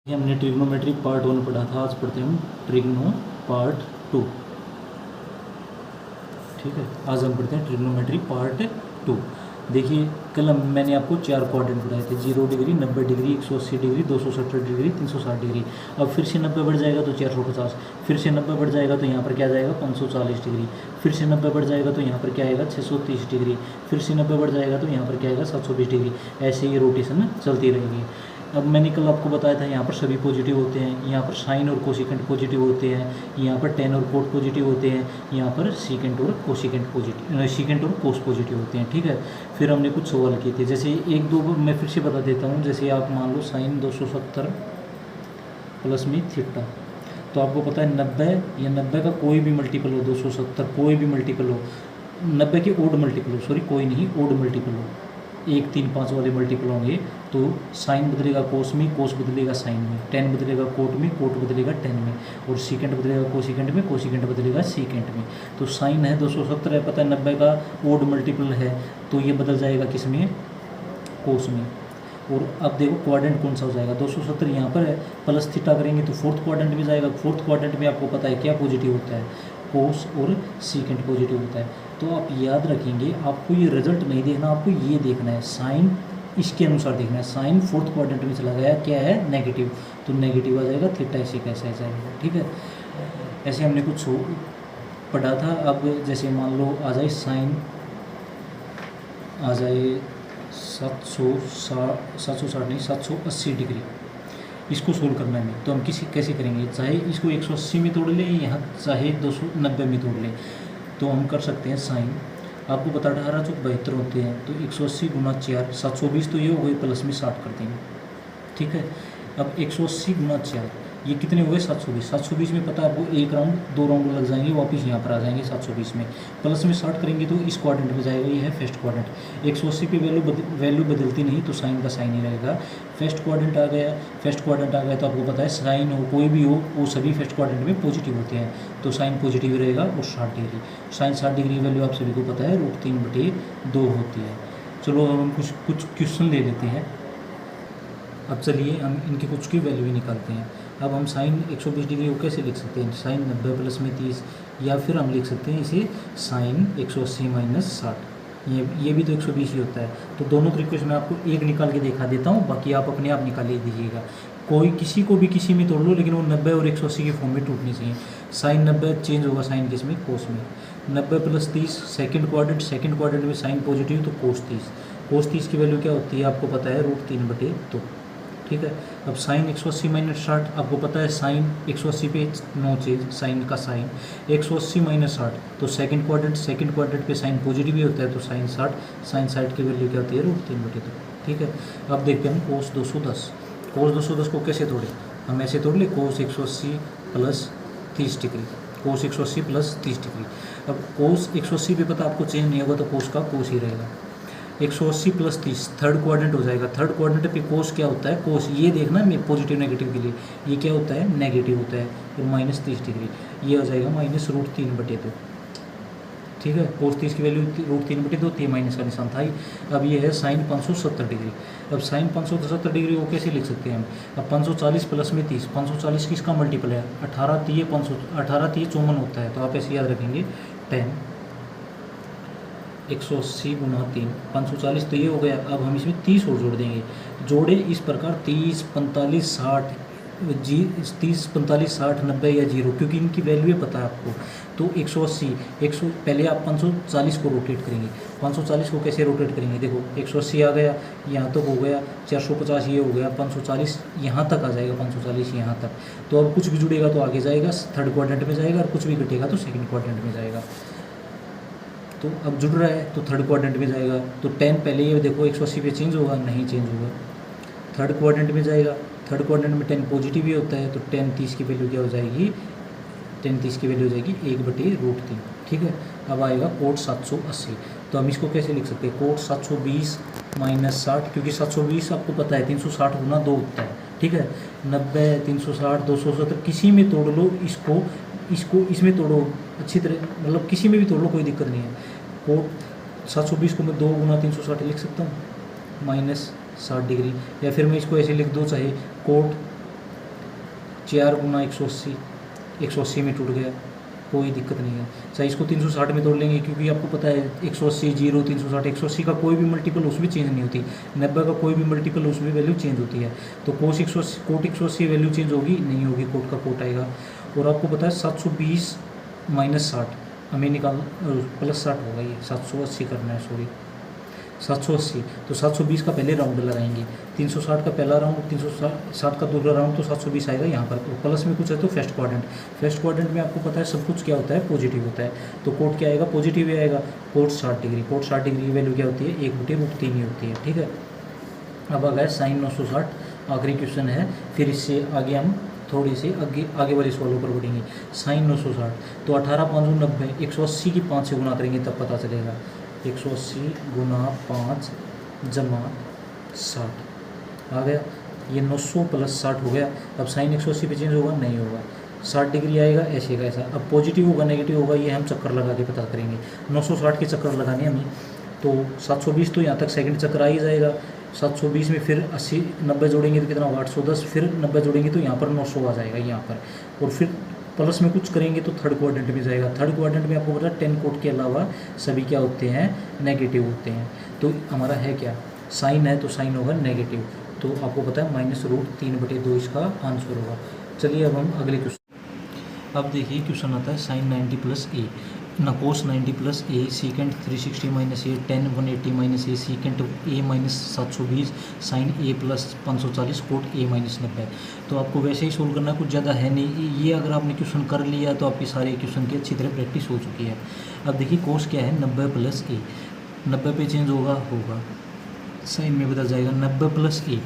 ये हमने trigonometry part 1 पढ़ा था। आज पढ़ते हैं हम ट्रिग्नो पार्ट 2। ठीक है, आज हम पढ़ते हैं ट्रिग्नोमेट्री पार्ट 2। देखिए, कल मैंने आपको 4 क्वाड्रेंट पढ़ाए थे, 0 degree, 90 degree, 180 degree, 270 degree, 360 degree. अब फिर से 90 बढ़ जाएगा तो 450, फिर से 90 बढ़ जाएगा तो यहाँ पर क्या जाएगा 540 डिग्री, फिर से 90 बढ़ जाएगा तो यहाँ पर क्या आएगा 630 डिग्री, फिर से 90 बढ़ जाएगा तो यहाँ पर क्या आएगा 720 डिग्री। ऐसे ही रोटेशन चलती रहेगी। अब मैंने कल आपको बताया था यहाँ पर सभी पॉजिटिव होते हैं, यहाँ पर साइन और कोसिकेंट पॉजिटिव होते हैं, यहाँ पर टेन और कोट पॉजिटिव होते हैं, यहाँ पर सीकेंट और कोसिकेंट पॉजिटिव, सीकेंट और कोस पॉजिटिव होते हैं। ठीक है, फिर हमने कुछ सवाल किए थे, जैसे एक दो मैं फिर से बता देता हूँ। जैसे आप मान लो साइन 270 प्लस में थीटा, तो आपको पता है 90 या 90 का कोई भी मल्टीपल हो, 270 कोई भी मल्टीपल हो, 90 के ओड मल्टीपल हो, सॉरी कोई नहीं, ओड मल्टीपल हो, 1 3 5 वाले मल्टीपल होंगे तो साइन बदलेगा कोस में, कोस बदलेगा साइन में, टेन बदलेगा कोट में, कोट बदलेगा टेन में, और सीकेंट बदलेगा कोसिकेंट में, कोसिकेंट बदलेगा सीकेंट में। तो साइन है 270 है, पता है 90 का ओड मल्टीपल है, तो ये बदल जाएगा किस में, कोस में। और अब देखो क्वाड्रेंट कौन सा हो जाएगा, 270 यहाँ पर है, प्लस थीटा करेंगे तो फोर्थ क्वाड्रेंट में जाएगा। फोर्थ क्वाड्रेंट में आपको पता है क्या पॉजिटिव होता है, कोस और सीकेंट पॉजिटिव होता है। तो आप याद रखेंगे, आपको ये रिजल्ट नहीं देखना, आपको ये देखना है, साइन इसके अनुसार देखना है। साइन फोर्थ क्वाड्रेंट में चला गया, क्या है नेगेटिव, तो नेगेटिव आ जाएगा, थीटा ऐसे कैसे आ जाएगा। ठीक है, ऐसे हमने कुछ पढ़ा था। अब जैसे मान लो आ जाए साइन आ जाए 760 नहीं 780 डिग्री, इसको सोल्व करना है तो हम कैसे करेंगे, चाहे इसको 180 में तोड़ लें, यहाँ चाहे 290 में तोड़ लें, तो हम कर सकते हैं साइन, आपको बता 18 चौक 72 होते हैं, तो 180 गुना 4 720, तो ये हो गई, प्लस में 60 कर देंगे। ठीक है, अब 180 गुना 4 ये कितने हुए 720, 720 में पता है आपको एक राउंड 2 राउंड लग जाएंगे, वापस यहाँ पर आ जाएंगे 720 में, प्लस में 60 करेंगे तो इस क्वाड्रेंट में जाएगा, ये है फर्स्ट क्वाड्रेंट। 180 पे वैल्यू बदलती नहीं, तो साइन का साइन ही रहेगा। फर्स्ट क्वाड्रेंट आ गया, फर्स्ट क्वाड्रेंट आ गया तो आपको पता है साइन हो कोई भी हो वो सभी फर्स्ट क्वाड्रेंट में पॉजिटिव होते हैं, तो साइन पॉजिटिव रहेगा। और 60 डिग्री, साइन 60 डिग्री वैल्यू आप सभी को पता है √3/2 होती है। चलो अब हम कुछ क्वेश्चन ले लेते हैं। अब चलिए हम इनकी कुछ की वैल्यू ही निकालते हैं। अब हम साइन 120 डिग्री को कैसे लिख सकते हैं, साइन 90 प्लस में 30, या फिर हम लिख सकते हैं इसे साइन 180 माइनस 60, ये भी तो 120 ही होता है। तो दोनों तरीके से मैं आपको एक निकाल के दिखा देता हूँ, बाकी आप अपने आप निकाल दीजिएगा। कोई किसी को भी किसी में तोड़ लो, लेकिन वो 90 और 180 के फॉर्म में टूटनी चाहिए। साइन 90 चेंज होगा साइन किस में, कोस में। 90 प्लस 30 सेकेंड क्वाड्रेंट में साइन पॉजिटिव तो कोस 30, कोस 30 की वैल्यू क्या होती है आपको पता है √3/2। ठीक है, अब साइन 180 माइनस 60, आपको पता है साइन 180 पे नो चेंज, साइन का साइन 180 माइनस 60, तो सेकंड क्वाड्रेंट पे साइन पॉजिटिव ही होता है, तो साइन 60 की वैल्यू क्या होती है √3/2। ठीक है, अब देखते हैं कोस 210 को कैसे तोड़े, हम ऐसे तोड़ ले, कोस 180 प्लस 30 डिग्री, कोस 180 प्लस 30 डिग्री। अब कोस 180 पे पता आपको चेंज नहीं होगा, तो कोस का कोस ही रहेगा। 180 प्लस 30 थर्ड क्वाड्रेंट हो जाएगा। थर्ड क्वाड्रेंट पे कोस क्या होता है, कोस ये देखना मैं पॉजिटिव नेगेटिव के लिए, ये क्या होता है नेगेटिव होता है, और माइनस 30 डिग्री, ये हो जाएगा -√3/2। ठीक है, कोस 30 की वैल्यू √3/2 थी, माइनस का निशान था ही। अब ये है साइन 570 डिग्री। अब साइन 570 डिग्री को कैसे लिख सकते हैं हम, अब 540 प्लस में 30, 540 किसका मल्टीपल है, 18 3 54 होता है, तो आप ऐसे याद रखेंगे 10 180 गुना 3 540, तो ये हो गया। अब हम इसमें 30 और जोड़ देंगे, जोड़े इस प्रकार 30 45 60 30 45 60 90 या 0, क्योंकि इनकी वैल्यू पता है आपको। तो 180 100 पहले आप 540 को रोटेट करेंगे, 540 को कैसे रोटेट करेंगे, देखो 180 आ गया, यहाँ तक हो गया 450, ये हो गया 540, यहाँ तक आ जाएगा 540 यहाँ तक। तो अब कुछ भी जुड़ेगा तो आगे जाएगा थर्ड क्वाड्रेंट में जाएगा, और कुछ भी घटेगा तो सेकेंड क्वाड्रेंट में जाएगा। तो अब जुड़ रहा है तो थर्ड क्वाड्रेंट में जाएगा, तो 10 पहले ये देखो 180 पे चेंज होगा, नहीं चेंज होगा, थर्ड क्वाड्रेंट में जाएगा। थर्ड क्वाड्रेंट में 10 पॉजिटिव ही होता है, तो 10 30 की वैल्यू क्या हो जाएगी, 10 30 की वैल्यू हो जाएगी 1/√3। ठीक है, अब आएगा कोट 780, तो हम इसको कैसे लिख सकते हैं, कोट 720 माइनस 60, क्योंकि 720 आपको पता है 360 गुना 2 होता है। ठीक है, 90 360 270 किसी में तोड़ लो, इसको इसमें तोड़ो अच्छी तरह, मतलब किसी में भी तोड़ लो, कोई दिक्कत नहीं है। कोट 720 को मैं 2 गुना 360 लिख सकता हूँ, -60 डिग्री, या फिर मैं इसको ऐसे लिख दूँ, चाहे कोट 4 गुना 180, 180 में टूट गया, कोई दिक्कत नहीं है। चाहे इसको 360 में तोड़ लेंगे, क्योंकि आपको पता है 180 0 360 180 का कोई भी मल्टीपल उसमें चेंज नहीं होती, 90 का कोई भी मल्टीपल उसमें वैल्यू चेंज होती है। तो कोस 180 कोट 180 वैल्यू चेंज होगी नहीं होगी, कोट का कोट आएगा। और आपको पता है 720 माइनस 60 हमें निकाल प्लस 60 होगा, ये 780 करना है, सॉरी 780। तो 720 का पहले राउंड लगाएंगे, 360 का पहला राउंड, 360 का दूसरा राउंड, तो 720 आएगा यहाँ पर। और प्लस में कुछ है तो फर्स्ट क्वाड्रेंट में आपको पता है सब कुछ क्या होता है, पॉजिटिव होता है। तो कोट क्या आएगा, पॉजिटिव ही आएगा। कोट 60 डिग्री, कोट 60 डिग्री की वैल्यू क्या होती है, 1/√3 ही होती है, ठीक है। अब आ गया साइन 960, आखिरी क्वेश्चन है। फिर इससे आगे हम थोड़ी सी आगे वाली सवालों पर बढ़ेंगे। साइन 960, तो 18 5 90, 180 की 5 से गुना करेंगे तब पता चलेगा। 180 गुना 5 जमा 60 आ गया, ये 900 प्लस 60 हो गया। अब साइन 180 पे चेंज होगा नहीं होगा, 60 डिग्री आएगा ऐसे का ऐसा। अब पॉजिटिव होगा नेगेटिव होगा, ये हम चक्कर लगा के पता करेंगे। 960 के चक्कर लगाने हमें, तो 720 तो यहाँ तक सेकंड चक्कर आ ही जाएगा। 720 में फिर 80 90 जोड़ेंगे तो कितना होगा, 810, फिर 90 जोड़ेंगे तो यहाँ पर 900 आ जाएगा यहाँ पर। और फिर प्लस में कुछ करेंगे तो थर्ड क्वाड्रेंट में जाएगा। थर्ड क्वाड्रेंट में आपको पता है 10 कोट के अलावा सभी क्या होते हैं, नेगेटिव होते हैं। तो हमारा है क्या, साइन है तो साइन होगा नेगेटिव। तो आपको पता है -√3/2 इसका आंसर होगा। चलिए अब हम अगले क्वेश्चन। अब देखिए क्वेश्चन आता है साइन 90 प्लस ए ना cos 90 plus A secant 360 minus A 10 180 minus A secant A minus 720 sine A plus 540 cot A minus 90। तो आपको वैसे ही सोल्व करना, कुछ ज़्यादा है नहीं ये। अगर आपने क्वेश्चन कर लिया तो आपकी सारे क्वेश्चन की अच्छी तरह प्रैक्टिस हो चुकी है। अब देखिए कोस क्या है, 90 प्लस ए, 90 पे चेंज होगा साइन में बदल जाएगा। 90 प्लस ए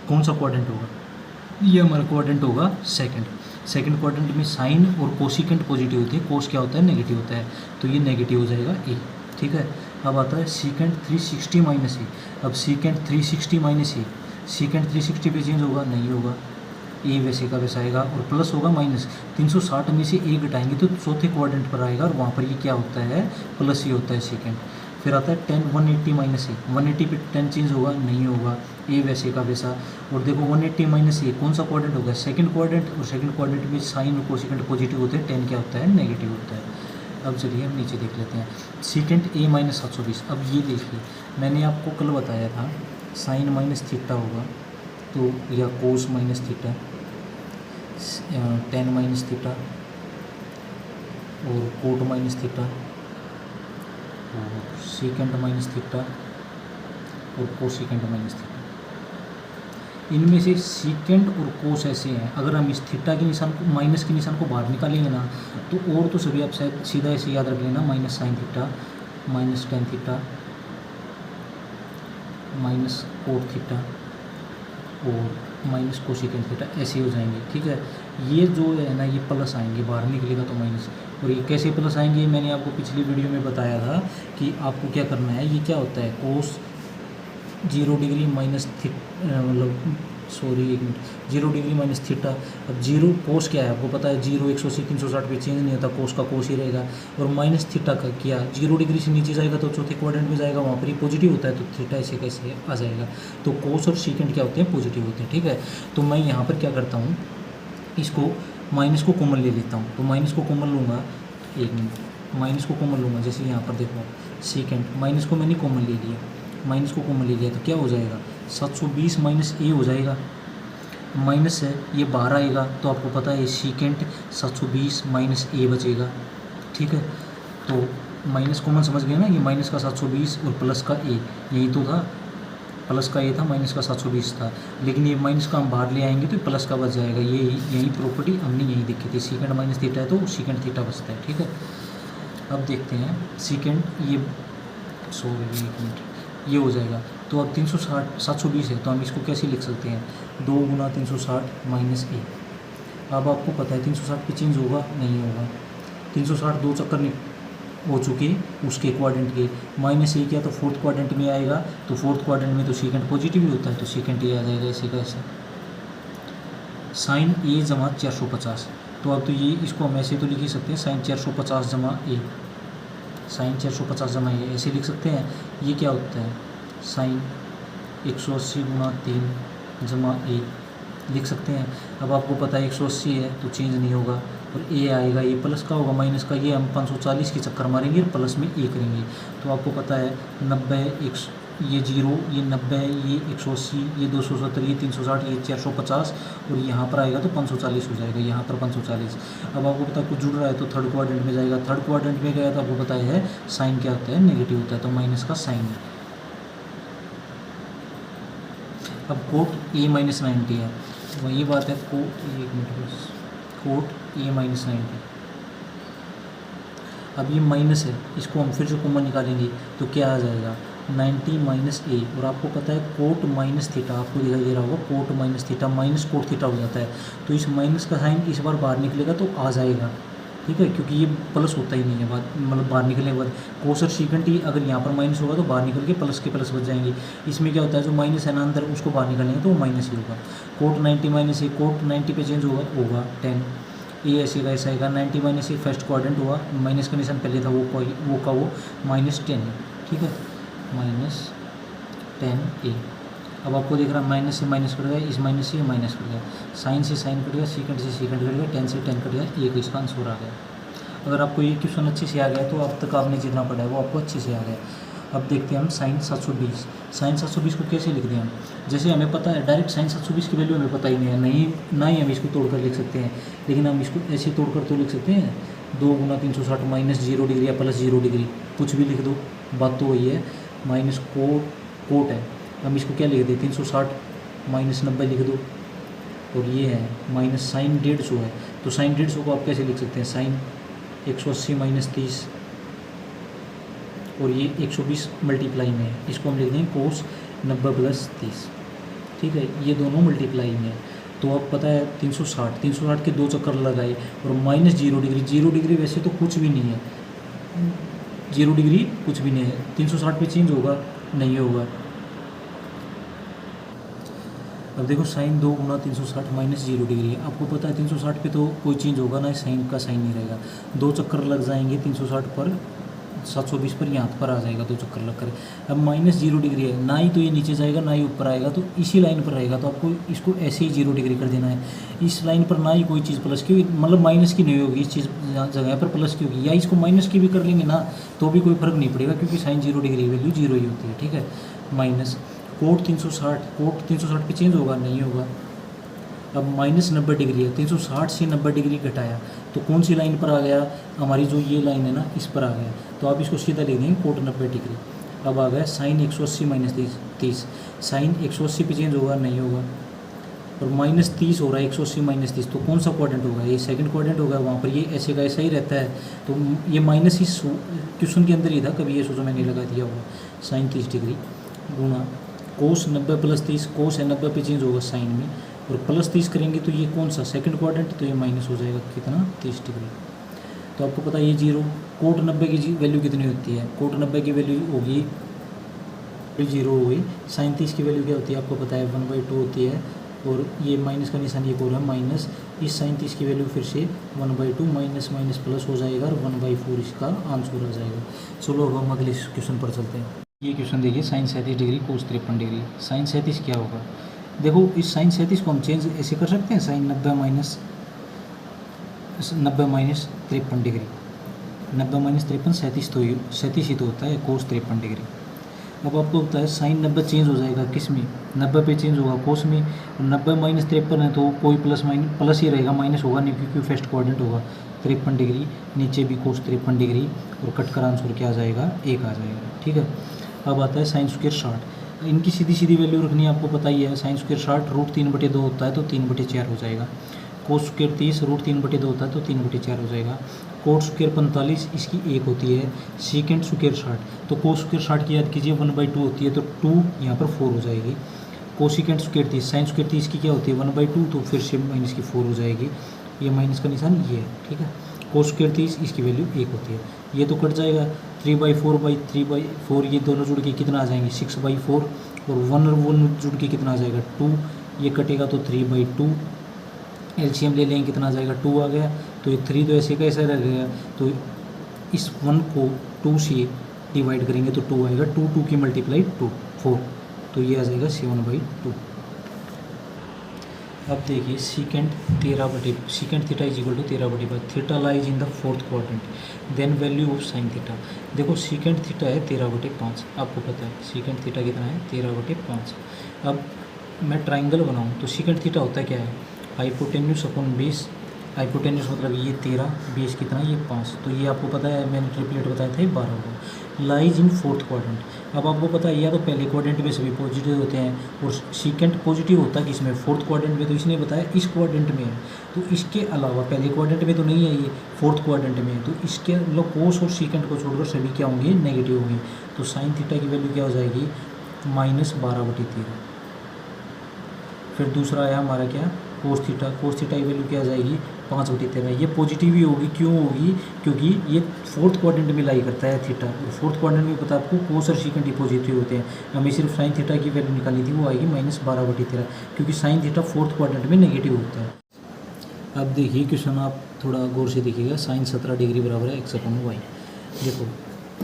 कौन सा क्वाड्रेंट होगा, ये हमारा क्वाड्रेंट होगा सेकंड क्वाड्रेंट में साइन और कोसिकेंट पॉजिटिव होती है, कोस क्या होता है नेगेटिव होता है, तो ये नेगेटिव हो जाएगा ए, ठीक है। अब आता है सीकेंट 360 माइनस ए। अब सीकेंट 360 माइनस ए, सीकेंट 360 पे चेंज होगा नहीं होगा, ए वैसे का वैसा आएगा। और प्लस होगा माइनस, 360 में से ए घटाएंगे तो चौथे क्वाड्रेंट पर आएगा और वहाँ पर ये क्या होता है, प्लस ही होता है सीकेंट। फिर आता है 10 180 माइनस ए, 180 पे 10 चेंज होगा नहीं होगा, ए वैसे का वैसा। और देखो 180 माइनस ए कौन सा क्वाड्रेंट होगा, सेकंड क्वाड्रेंट, और सेकंड क्वाड्रेंट में साइन और कोसिकेंट पॉजिटिव होते हैं, 10 क्या होता है नेगेटिव होता है। अब चलिए हम नीचे देख लेते हैं सीकेंट ए माइनस 720। अब ये देखिए मैंने आपको कल बताया था साइन माइनस थीटा होगा तो, या कोस माइनस थीटा, 10 माइनस थीटा और कोट माइनस थीटा और सीकेंट माइनस थीटा और कोसिकेंट माइनस थीटा। इनमें से सीकेंट और कोस ऐसे हैं, अगर हम इस थीटा के निशान को, माइनस के निशान को बाहर निकालेंगे ना तो और तो सभी आप शायद सीधा ऐसे याद रख लेना, minus sine theta minus tan theta minus cot theta और माइनस कोसिकेंट थीटा ऐसे हो जाएंगे, ठीक है। ये जो है ना ये प्लस आएंगे, बाहर निकलेगा तो माइनस। और ये कैसे प्लस आएंगे, मैंने आपको पिछली वीडियो में बताया था कि आपको क्या करना है। ये क्या होता है, कोस 0 डिग्री माइनस मतलब सॉरी 0 डिग्री माइनस थीटा। अब 0 कोस क्या है आपको पता है, 0 180 360 पे चेंज नहीं होता, कोस का कोस ही रहेगा। और माइनस थीटा का क्या, 0 डिग्री से नीचे जाएगा तो चौथे क्वाड्रेंट में जाएगा, वहाँ पर ही पॉजिटिव होता है, तो थीटा ऐसे कैसे आ जाएगा। तो कोस और सीकेंट क्या होते हैं, पॉजिटिव होते हैं, ठीक है। तो मैं यहाँ पर क्या करता हूँ, इसको माइनस को कॉमन ले लेता हूँ। तो माइनस को कॉमन लूँगा, एक मिनट, माइनस को कॉमन लूँगा। जैसे यहाँ पर देखो सीकेंट, माइनस को मैंने कॉमन ले लिया, माइनस को कॉमन ले लिया तो क्या हो जाएगा, 720 माइनस ए हो जाएगा। माइनस है ये बाहर आएगा तो आपको पता है सीकेंट 720 माइनस ए बचेगा, ठीक है। तो माइनस कॉमन समझ गए ना, ये माइनस का 720 और प्लस का ए, यही तो था, प्लस का ए था, माइनस का 720 था। लेकिन ये माइनस का हम बाहर ले आएंगे तो प्लस का बच जाएगा, ये यही प्रॉपर्टी हमने यही देखी थी। सीकेंट माइनस थीटा है तो सीकेंट थीटा बचता है, ठीक है। अब देखते हैं सीकेंट, ये सॉरी एक मिनट, ये हो जाएगा। तो अब 360 720 है तो हम इसको कैसे लिख सकते हैं, 2 गुना 360 माइनस ए। अब आपको पता है 360 पे चेंज होगा नहीं होगा, 360 दो चक्कर हो चुके उसके क्वाड्रेंट के, माइनस ए किया तो फोर्थ क्वाड्रेंट में आएगा, तो फोर्थ क्वाड्रेंट में तो सीकेंट पॉजिटिव ही होता है, तो सीकेंट ए आ जाएगा ऐसे का ऐसे। साइन ए जमा 450, तो अब तो ये इसको हम ऐसे तो लिख ही सकते हैं, साइन 450 जमा ए, साइन 450 जमा ए ऐसे लिख सकते हैं। ये क्या होता है, साइन 180 गुना 3 जमा ए लिख सकते हैं। अब आपको पता है 180 है तो चेंज नहीं होगा, और ए आएगा, ये प्लस का होगा माइनस का, ये हम 540 की चक्कर मारेंगे और प्लस में ए करेंगे। तो आपको पता है 90 ये 0 ये 90 ये 180 ये 270 ये 360 ये 450 और यहाँ पर आएगा तो 540 हो जाएगा, यहाँ पर 540। अब आपको पता है कुछ जुड़ रहा है तो थर्ड क्वाड्रेंट में जाएगा, थर्ड क्वाड्रेंट में गया तो आपको पता है साइन क्या होता है, नेगेटिव होता है, तो माइनस का साइन है। अब कोट ए माइनस 90 है, वही बात है कोट, एक मिनट बस, कोट ए माइनस 90। अब ये माइनस है, इसको हम फिर से कॉमन निकालेंगे तो क्या आ जाएगा 90 माइनस ए, और आपको पता है कोट माइनस थीटा, आपको दिखाई दे रहा होगा cot minus theta minus cot theta हो जाता है, तो इस माइनस का साइन इस बार बाहर निकलेगा तो आ जाएगा, ठीक है, क्योंकि ये प्लस होता ही नहीं है बाद, मतलब बाहर निकलने के बाद कोस और सीकेंट ही अगर यहाँ पर माइनस होगा तो बाहर निकल के प्लस के प्लस बच जाएंगे। इसमें क्या होता है जो माइनस है ना अंदर उसको बाहर निकलेंगे तो वो माइनस ही होगा। कोट 90 माइनस ए, कोट 90 पे चेंज होगा 10, ए ऐसे का ऐसा आएगा, 90 माइनस ए फर्स्ट क्वाड्रेंट हुआ, माइनस का निशान पहले था वो माइनस 10 है, ठीक है, माइनस 10 ए। अब आपको देख रहा है माइनस से माइनस कट गया, इस माइनस से माइनस कट गया, साइन से साइन कट गया, सीकेंट से सीकेंट कट गया, 10 से 10 कट गया, एक इसका आंसर आ गया। अगर आपको ये क्वेश्चन अच्छे से आ गया तो अब तक आपने जितना पढ़ा है वो आपको अच्छे से आ गया। अब देखते हैं हम साइन 720, साइन 720 को कैसे लिख दें हम, जैसे हमें पता है डायरेक्ट साइन 720 की वैल्यू हमें पता ही नहीं है, ना ही हम इसको तोड़कर लिख सकते हैं, लेकिन हम इसको ऐसे तोड़कर तो लिख सकते हैं 2 गुना 360 माइनस 0 डिग्री या प्लस 0 डिग्री, कुछ भी लिख दो, बात तो वही है, माइनस कोट है, हम इसको क्या लिख दें 360 माइनस 90 लिख दो, और ये है माइनस साइन 150 है, तो साइन 150 को आप कैसे लिख सकते हैं, साइन 180 माइनस 30, और ये 120 मल्टीप्लाई में है, इसको हम लिख देंगे कोस 90 प्लस 30, ठीक है, ये दोनों मल्टीप्लाई में है। तो अब पता है 360 के 2 चक्कर लगाए और माइनस 0 डिग्री, 0 डिग्री वैसे तो कुछ भी नहीं है, 0 डिग्री कुछ भी नहीं है, 360 पे चेंज होगा नहीं होगा। अब देखो साइन 2 गुना 360 माइनस 0 डिग्री है, आपको पता है 360 पे तो कोई चेंज होगा ना, साइन का साइन नहीं रहेगा, 2 चक्कर लग जाएंगे 360 पर 720 पर, यहाँ पर आ जाएगा 2 चक्कर लग कर। अब माइनस 0 डिग्री है, ना ही तो ये नीचे जाएगा ना ही ऊपर आएगा, तो इसी लाइन पर रहेगा, तो आपको इसको ऐसे ही 0 डिग्री कर देना है। इस लाइन पर ना ही कोई चीज़ प्लस की, मतलब माइनस की नहीं होगी, इस चीज़ जगह पर प्लस की होगी, या इसको माइनस की भी कर लेंगे ना तो भी कोई फर्क नहीं पड़ेगा, क्योंकि साइन 0 डिग्री वैल्यू 0 ही होती है, ठीक है। माइनस कोट 360 पे चेंज होगा नहीं होगा। अब माइनस 90 डिग्री है, 360 से 90 डिग्री घटाया तो कौन सी लाइन पर आ गया, हमारी जो ये लाइन है ना इस पर आ गया, तो आप इसको सीधा लिख देंगे कोट 90 डिग्री। अब आ गया साइन 180 माइनस 30, साइन 180 पे चेंज होगा नहीं होगा, और माइनस 30 हो रहा है 180 माइनस 30, तो कौन सा क्वाड्रेंट होगा, ये सेकंड क्वाड्रेंट होगा, वहाँ पर ये ऐसे का ऐसा ही रहता है, तो ये माइनस इस क्वेश्चन के अंदर ही था, कभी ये सोचो मैंने लगा दिया होगा, साइन 30 डिग्री गुना कोस 90 प्लस 30, कोस है 90 पे चेंज होगा साइन में, और प्लस 30 करेंगे तो ये कौन सा सेकंड क्वाड्रेंट, तो ये माइनस हो जाएगा कितना 30 डिग्री। तो आपको पता है ये 0, कोट 90 की वैल्यू कितनी होती है, कोट 90 की वैल्यू होगी 0 हो गई, साइन 30 की वैल्यू क्या होती है आपको पता है 1/2 होती है, और ये माइनस का निशान ये हो रहा है माइनस, इस साइन 30 की वैल्यू फिर से 1/2 माइनस माइनस प्लस हो जाएगा और 1/4 इसका आंसर आ जाएगा। चलो अब हम अगले क्वेश्चन पर चलते हैं। ये क्वेश्चन देखिए sine 37 degree cos 53 degree, sine 37 क्या होगा, देखो इस साइन 37 को हम चेंज ऐसे कर सकते हैं, साइन 90 माइनस 53 डिग्री, 90 माइनस 53 37 ही तो होता है कोस 53 डिग्री। अब आपको होता है साइन 90 चेंज हो जाएगा किस में, 90 पे चेंज होगा कोस में, और 90 माइनस 53 है तो कोई प्लस ही रहेगा, माइनस होगा नहीं क्योंकि फर्स्ट क्वाड्रेंट होगा 53 डिग्री, नीचे भी कोस 53 डिग्री, और कट कर आंसर क्या आ जाएगा 1 आ जाएगा, ठीक है। अब आता है साइन स्क्वायर 60, इनकी सीधी सीधी वैल्यू रखनी है, आपको पता ही है, साइन स्क्वायर 60 √3/2 होता है तो 3/4 हो जाएगा, कोस स्क्वायर 30 √3/2 होता है तो 3/4 हो जाएगा, कोट स्क्वायर 45 इसकी 1 होती है, सीकेंट स्क्वायर 60, तो कोस स्क्वायर 60 की याद कीजिए 1/2 होती है तो 2 यहाँ पर 4 हो जाएगी, कोसिकेंट स्क्वायर 30 साइन स्क्वायर 30 की क्या होती है 1/2, तो फिर से माइनस की 4 हो जाएगी, ये माइनस का निशान ये है, ठीक है। कोस स्क्वायर 30 इसकी वैल्यू 1 होती है, ये तो कट जाएगा 3/4 ये दोनों जुड़ के कितना आ जाएंगे 6/4, और 1 जुड़ के कितना आ जाएगा 2, ये कटेगा तो 3/2, एलसीएम ले लेंगे कितना आ जाएगा 2 आ गया, तो ये 3 तो ऐसे का ऐसा रह गया, तो इस 1 को 2 से डिवाइड करेंगे तो 2 आएगा, 2 की मल्टीप्लाई 2 4, तो ये आ जाएगा 7/2। अब देखिए secant 13/, secant theta is equal to 13/5, theta lies in the fourth quadrant, then value of sine theta. देखो सीकेंट थीटा है 13/5, आपको पता है सीकेंट थीटा कितना है 13/5। अब मैं ट्राइंगल बनाऊँ तो सीकेंट थीटा होता है क्या है, हाइपोटेन्यूस अपॉन बेस, हाइपोटेन्यूस मतलब ये 13, बेस कितना ये 5, तो ये आपको पता है मैंने ट्रिपलेट बताया था ये 12 होगा। लाइज इन फोर्थ क्वाड्रेंट, अब आपको पता है या तो पहले क्वाड्रेंट में सभी पॉजिटिव होते हैं और सीकेंट पॉजिटिव होता है किसमें, फोर्थ क्वाड्रेंट में, तो इसने बताया इस क्वाड्रेंट में है। तो इसके अलावा पहले क्वाड्रेंट में तो नहीं है ये, फोर्थ क्वाड्रेंट में है, तो इसके मतलब कोस और सीकेंट को छोड़कर सभी क्या होंगे, नेगेटिव होंगे। तो साइन थीटा की वैल्यू क्या हो जाएगी, -12/13। फिर दूसरा आया हमारा क्या, कोस थीटा, कोस थीटा की वैल्यू क्या आ जाएगी 5/13। ये पॉजिटिव ही होगी, क्यों होगी, क्योंकि ये फोर्थ क्वाड्रेंट में लाई करता है थीटा, और फोर्थ क्वाड्रेंट में पता है आपको कोस और सीकेंट ही पॉजिटिव होते हैं। हमें सिर्फ साइन थीटा की वैल्यू निकाली थी, वो आएगी -12/13, क्योंकि साइन थीटा फोर्थ क्वाड्रेंट में नेगेटिव होता है। अब देखिए क्वेश्चन आप थोड़ा गौर से देखिएगा, साइन 17 डिग्री बराबर है x/y। देखो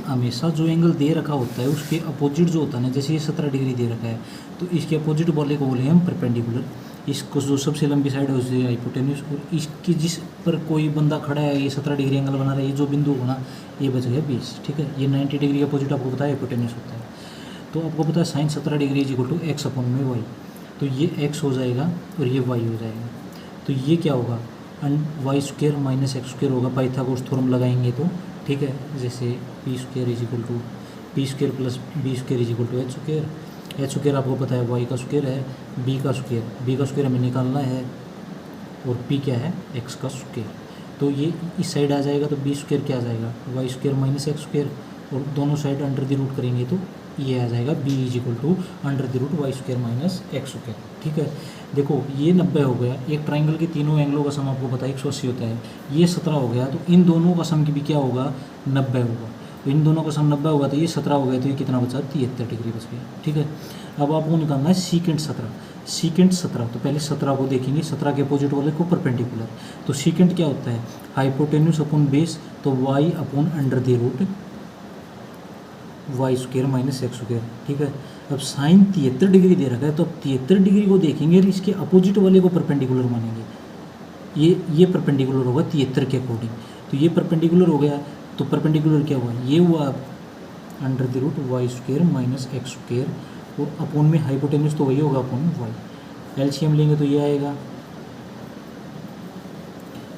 हमेशा जो एंगल दे रखा होता है उसके अपोजिट जो होता है ना, जैसे ये 17 डिग्री दे रखा है तो इसके अपोजिट वाले को बोले हम परपेंडिकुलर। इसको जो सबसे लंबी साइड है उसे हाइपोटेन्यूस, और इसकी जिस पर कोई बंदा खड़ा है ये 17 डिग्री एंगल बना रहा है, ये जो बिंदु होगा ना ये बच गया 20, ठीक है। ये 90 डिग्री का अपोजिट आपको पता है हाइपोटेन्यूस होता है। तो आपको पता है sine 17 degree is equal to x/y, तो ये x हो जाएगा और ये y हो जाएगा। तो ये क्या होगा, y² - x² होगा, पाइथागोरस थ्योरम लगाएंगे तो, ठीक है। जैसे p² is equal to p² + b² is equal to h²। आपको पता है y का स्क्वायर है, b का स्क्वायर हमें निकालना है, और p क्या है x का स्क्वायर। तो ये इस साइड आ जाएगा तो b² क्या आ जाएगा y² - x², और दोनों साइड अंडर द रूट करेंगे तो ये आ जाएगा b is equal to √y² - x², ठीक है। देखो ये 90 हो गया, एक ट्राइंगल के तीनों एंगलों का सम आपको पता है 180 होता है, ये 17 हो गया, तो इन दोनों का सम की भी क्या होगा 90 होगा। तो इन दोनों का सम 90 होगा तो ये 17 हो गया, तो ये कितना बचा 73 डिग्री बच गया, ठीक है। अब आपको निकालना है सीकेंट 17। तो पहले 17 को देखेंगे, 17 के अपोजिट वाले को परपेंडिकुलर। तो सीकेंट क्या होता है, हाइपोटेन्यूस अपॉन बेस, तो y/√y² - x², ठीक है। अब साइन 73 डिग्री दे रखा है, तो अब 73 डिग्री को देखेंगे और इसके अपोजिट वाले को परपेंडिकुलर मानेंगे। ये परपेंडिकुलर होगा 73 के अकॉर्डिंग, तो ये परपेंडिकुलर हो गया, तो परपेंडिकुलर क्या हुआ, ये हुआ √y² - x², और अपोन में हाइपोटेन्यूस तो वही होगा अपोन y, एलसीएम लेंगे तो ये आएगा।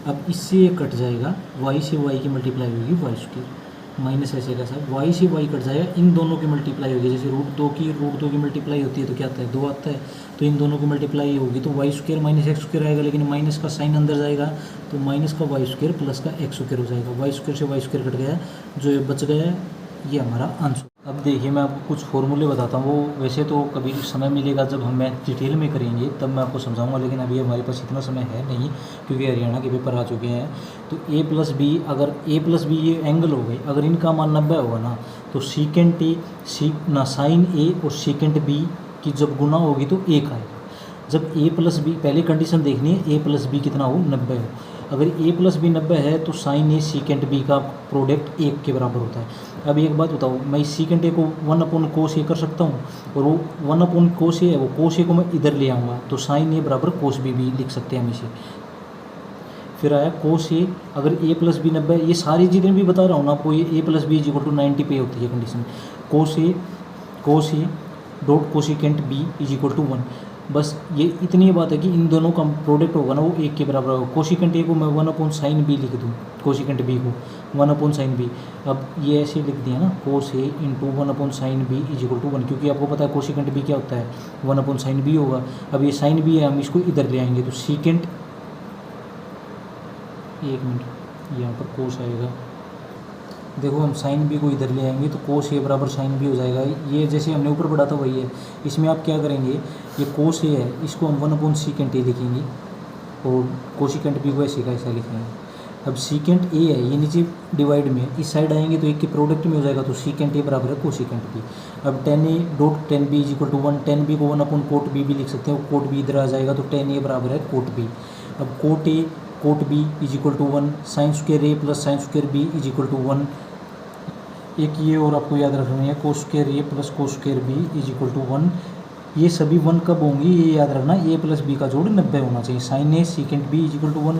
अब इससे ये कट जाएगा, y से y की मल्टीप्लाई होगी y², माइनस ऐसे का सब y से y कट जाएगा, इन दोनों की मल्टीप्लाई होगी। जैसे √2 की मल्टीप्लाई होती है तो क्या आता है 2 आता है, तो इन दोनों की मल्टीप्लाई होगी तो y² - x² आएगा, लेकिन माइनस का साइन अंदर जाएगा तो माइनस का y² प्लस का x² हो जाएगा। y² से y² कट गया, जो ये बच गया ये हमारा आंसर। अब देखिए मैं आपको कुछ फॉर्मूले बताता हूँ, वो वैसे तो कभी समय मिलेगा जब हम मैथ डिटेल में करेंगे तब मैं आपको समझाऊंगा, लेकिन अभी हमारे पास इतना समय है नहीं क्योंकि हरियाणा के पेपर आ चुके हैं। तो a+b, अगर a+b ये एंगल हो गए, अगर इनका मान 90 होगा ना तो सीकेंट ए साइन ए और सीकेंट बी की जब गुना होगी तो 1 आएगा। जब a+b, पहली कंडीशन देखनी है a+b कितना हो 90 हो। अगर a+b 90 है तो साइन ए सीकेंट बी का प्रोडक्ट 1 के बराबर होता है। अब एक बात बताओ, मैं इस सीकेंट ए को 1/cos a कर सकता हूँ, और वो 1/cos a है, वो cos a को मैं इधर ले आऊँगा तो साइन ए बराबर cos b भी लिख सकते हैं हम इसे। फिर आया cos a, अगर a+b 90, ये सारी चीज़ें भी बता रहा हूँ ना आपको, ये a+b = 90 पे होती है condition. cos a dot cosecant b = 1। बस ये इतनी बात है कि इन दोनों का प्रोडक्ट होगा ना वो 1 के बराबर होगा। कोसिकेंट ए को मैं 1/sin b लिख दूँ, कोसिकेंट b को 1/sin b। अब ये ऐसे लिख दिया ना, cos a × 1/sin b = 1, क्योंकि आपको पता है कोसिकेंट b क्या होता है 1/sin b होगा। अब ये sin b है, हम इसको इधर ले आएंगे तो सीकेंट, 1 मिनट यहाँ पर cos आएगा, देखो हम साइन बी को इधर ले आएंगे तो cos a बराबर साइन बी हो जाएगा। ये जैसे हमने ऊपर पढ़ा था वही है, इसमें आप क्या करेंगे, ये cos a है इसको हम 1/सीकेंट ए लिखेंगे और कोसिकेंट बी को ऐसे का ऐसा लिखेंगे। अब सीकेंट ए है ये नीचे डिवाइड में, इस साइड आएंगे तो एक के प्रोडक्ट में हो जाएगा तो सीकेंट ए बराबर है कोसिकेंट बी। अब tan a dot tan b = 1, tan b को 1/cot b भी लिख सकते हैं, cot b इधर आ जाएगा तो tan a बराबर है cot b। अब cot a cot b = 1, sin² a plus sin² b = 1। एक ये और आपको याद रखना है cos² a plus cos² b = 1। ये सभी 1 कब होंगी, ये याद रखना, a प्लस बी का जोड़ 90 होना चाहिए। Sine A secant B is equal to 1,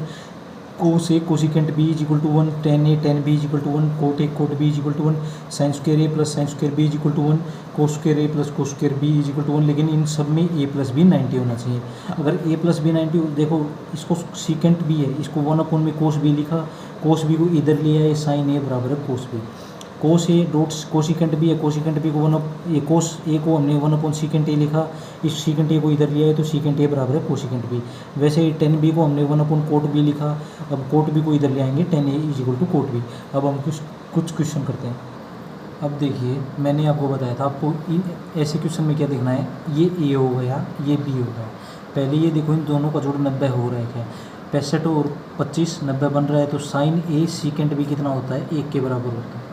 cos A cosecant B is equal to 1, tan A tan B is equal to 1, cot A cot B is equal to 1, sine square A plus sine square B is equal to 1, cos square A plus cos square B is equal to 1। लेकिन इन सब में a plus B 90 होना चाहिए। अगर a plus B 90, देखो इसको secant B है, इसको 1 में कोस बी लिखा, कोस बी को इधर लिया है, साइन ए बराबर है cos B. Cos A dot cosecant B है, कोसिकेंट बी को ये कोस ए को हमने 1 सीकेंट ए लिखा, इस सीकेंट ए को इधर लिया है तो सीकेंट ए बराबर है कोसिकेंट बी। वैसे ही टेन बी को हमने 1 कोट बी लिखा, अब कोट बी को इधर ले आएंगे, tan A is equal to cot B. अब हम कुछ क्वेश्चन करते हैं। अब देखिए मैंने आपको बताया था, आपको ऐसे क्वेश्चन में क्या देखना है, ये ए हो गया, ये बी हो गया। पहले ये देखो इन दोनों का जोड़ 90 हो रहा है क्या, 65 और 25 90 बन रहा है, तो साइन ए सीकेंट बी कितना होता है, 1 के बराबर होता है।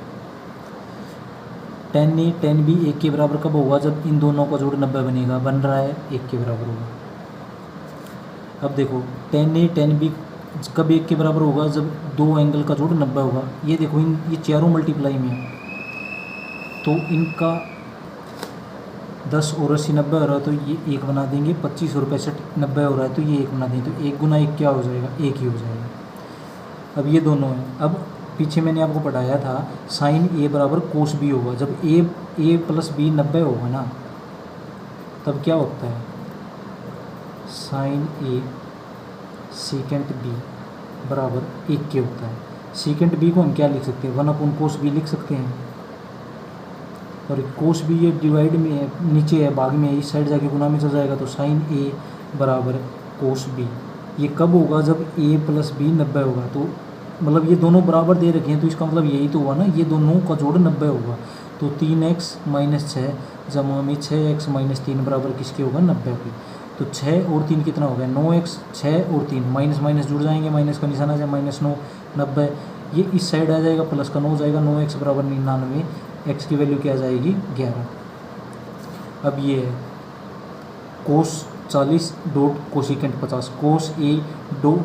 टेन ए टेन बी 1 के बराबर कब होगा, जब इन दोनों का जोड़ 90 बनेगा, बन रहा है 1 के बराबर होगा। अब देखो टेन ए टेन बी कब 1 के बराबर होगा, जब दो एंगल का जोड़ 90 होगा। ये देखो ये चारों मल्टीप्लाई में है, तो इनका 10 और 80 90 हो रहा है, तो ये 1 बना देंगे। 25 और 65 90 हो रहा है, तो ये 1 बना देंगे। तो 1 गुना 1 क्या हो जाएगा, 1 ही हो जाएगा। अब ये दोनों हैं। अब पीछे मैंने आपको पढ़ाया था साइन ए बराबर कोस बी होगा। जब ए प्लस बी 90 होगा ना, तब क्या होता है, साइन ए सीकेंट बी बराबर 1 के होता है। सीकेंट बी को हम क्या लिख सकते हैं, 1 कोस बी लिख सकते हैं। और कोस बी ये डिवाइड में है, नीचे है, भाग में है, इस साइड जाके गुना में चल जाएगा, तो साइन ए बराबर कोस बी। ये कब होगा, जब ए प्लस बी 90 होगा। तो मतलब ये दोनों बराबर दे रखे हैं, तो इसका मतलब यही तो हुआ ना, ये दोनों का जोड़ 90 होगा। तो 3x माइनस 6 जमा में 6x माइनस 3 बराबर किसके होगा, 90 की। तो 6 और 3 कितना हो गया, 9x, 6 और 3 माइनस माइनस जुड़ जाएंगे, माइनस का निशान आ जाए, -9 90। ये इस साइड आ जाएगा, प्लस का 9 जाएगा, 9x बराबर 99, x की वैल्यू क्या आ जाएगी, 11। अब ये है कोस 40 डॉट कोसिकेंट 50, कोस ए डो,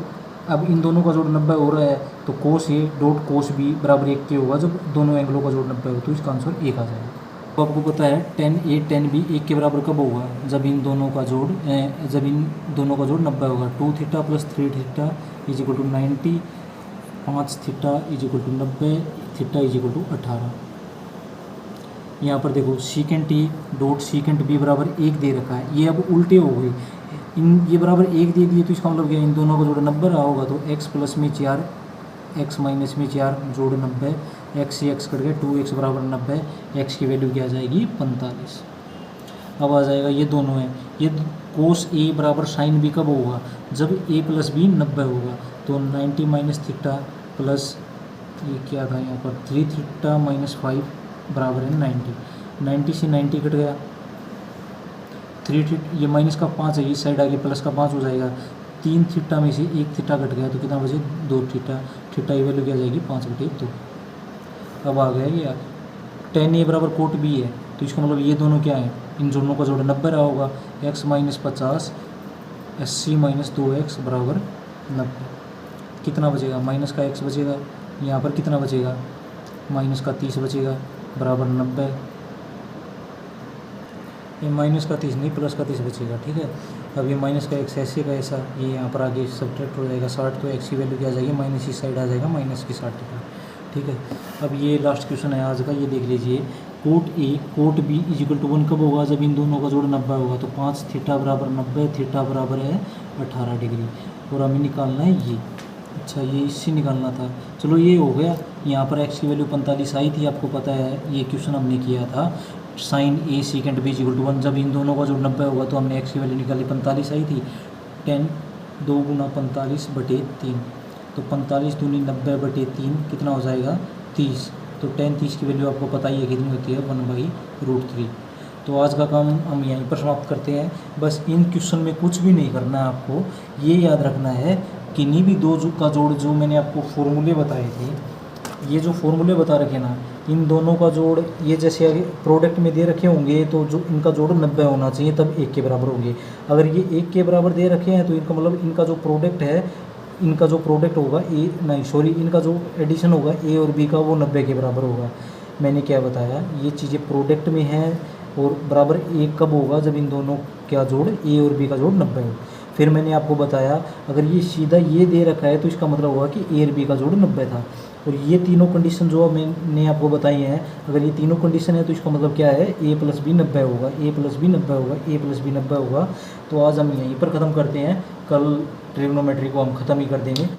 अब इन दोनों का जोड़ 90 हो रहा है, तो कोस ए डॉट कोस बी बराबर 1 के होगा। जब दोनों एंगलों का जोड़ 90 हो, तो इसका आंसर 1 आ जाएगा। तो आपको पता है टेन ए टेन बी 1 के बराबर कब होगा, जब इन दोनों का जोड़ 90 होगा। 2 theta plus 3 theta is equal to 90, 5 theta is equal to 90, theta is equal to 18। यहाँ पर देखो secant A dot secant B बराबर 1 दे रखा है, ये अब उल्टे हो गई, ये बराबर 1 दे दिए, तो इसका मतलब क्या, इन दोनों का जोड़ 90 रहा होगा। तो x प्लस में 4, x माइनस में 4 जोड़ 90, x से x कट गया, 2x बराबर 90, x की वैल्यू क्या आ जाएगी, 45। अब आ जाएगा ये दोनों हैं, ये कोस ए बराबर साइन बी कब होगा, जब a प्लस बी 90 होगा। तो 90 माइनस थीटा प्लस ये क्या था यहाँ पर 3 थीटा माइनस 5 बराबर है 90, 90 से 90 कट गया, 3 थीटा, ये माइनस का 5 है, इस साइड आगे प्लस का 5 हो जाएगा। 3 थीटा में से 1 थीटा कट गया, तो कितना बचे, 2 थीटा, थीटा की वैल्यू क्या आ जाएगी, 5/2। अब आ गया ये टेन ए बराबर कोट बी है, तो इसका मतलब ये दोनों क्या है, इन दोनों का जोड़ 90 रहा होगा। x माइनस 50 80 माइनस 2x बराबर 90, कितना बचेगा, माइनस का x बचेगा, यहाँ पर कितना बचेगा, माइनस का 30 बचेगा बराबर 90। ये माइनस का 30 नहीं, प्लस का 30 बचेगा, ठीक है। अब ये माइनस का x ऐसे का ऐसा, ये यहाँ पर आगे सब्ट्रैक्ट हो जाएगा 60, तो x की वैल्यू क्या आ जाएगी, माइनस इस साइड आ जाएगा, माइनस की 60 का, ठीक है। अब ये लास्ट क्वेश्चन है आज का, ये देख लीजिए, cot A cot B is equal to 1 कब होगा, जब इन दोनों का जोड़ 90 होगा। तो 5 थीटा बराबर 90, थीटा बराबर है 18 डिग्री, और हमें निकालना है ये, अच्छा ये इससे निकालना था, चलो ये हो गया। यहाँ पर x की वैल्यू 45 आई थी, आपको पता है ये क्वेश्चन हमने किया था, sine A secant B equal to 1, जब इन दोनों का जोड़ 90 होगा, तो हमने x की वैल्यू निकाली 45 आई थी। 10 2 गुना 45/3, तो 45 दूनी 90/3 कितना हो जाएगा, 30। तो 10 30 की वैल्यू आपको पता ही है कितनी होती है, 1/√3। तो आज का काम हम यहीं पर समाप्त करते हैं। बस इन क्वेश्चन में कुछ भी नहीं करना है, आपको ये याद रखना है, किन्हीं भी दो का जोड़, जो मैंने आपको फॉर्मूले बताए थे, ये जो फॉर्मूले बता रखे ना, इन दोनों का जोड़, ये जैसे आगे प्रोडक्ट में दे रखे होंगे, तो जो इनका जोड़ 90 होना चाहिए, तब 1 के बराबर होंगे। अगर ये 1 के बराबर दे रखे हैं, तो इनका मतलब इनका जो प्रोडक्ट है, इनका जो प्रोडक्ट होगा इनका जो एडिशन होगा ए और बी का, वो 90 के बराबर होगा। मैंने क्या बताया, ये चीज़ें प्रोडक्ट में है, और बराबर 1 कब होगा, जब इन दोनों क्या जोड़ ए और बी का जोड़ 90 हो। फिर मैंने आपको बताया अगर ये सीधा ये दे रखा है तो इसका मतलब होगा कि ए और बी का जोड़ 90 था। और ये तीनों कंडीशन जो मैंने आपको बताई हैं, अगर ये तीनों कंडीशन है तो इसका मतलब क्या है, ए प्लस बी 90 होगा, ए प्लस बी 90 होगा, ए प्लस बी 90 होगा। तो आज हम यहीं पर ख़त्म करते हैं, कल ट्रिग्नोमेट्री को हम ख़त्म ही कर देंगे।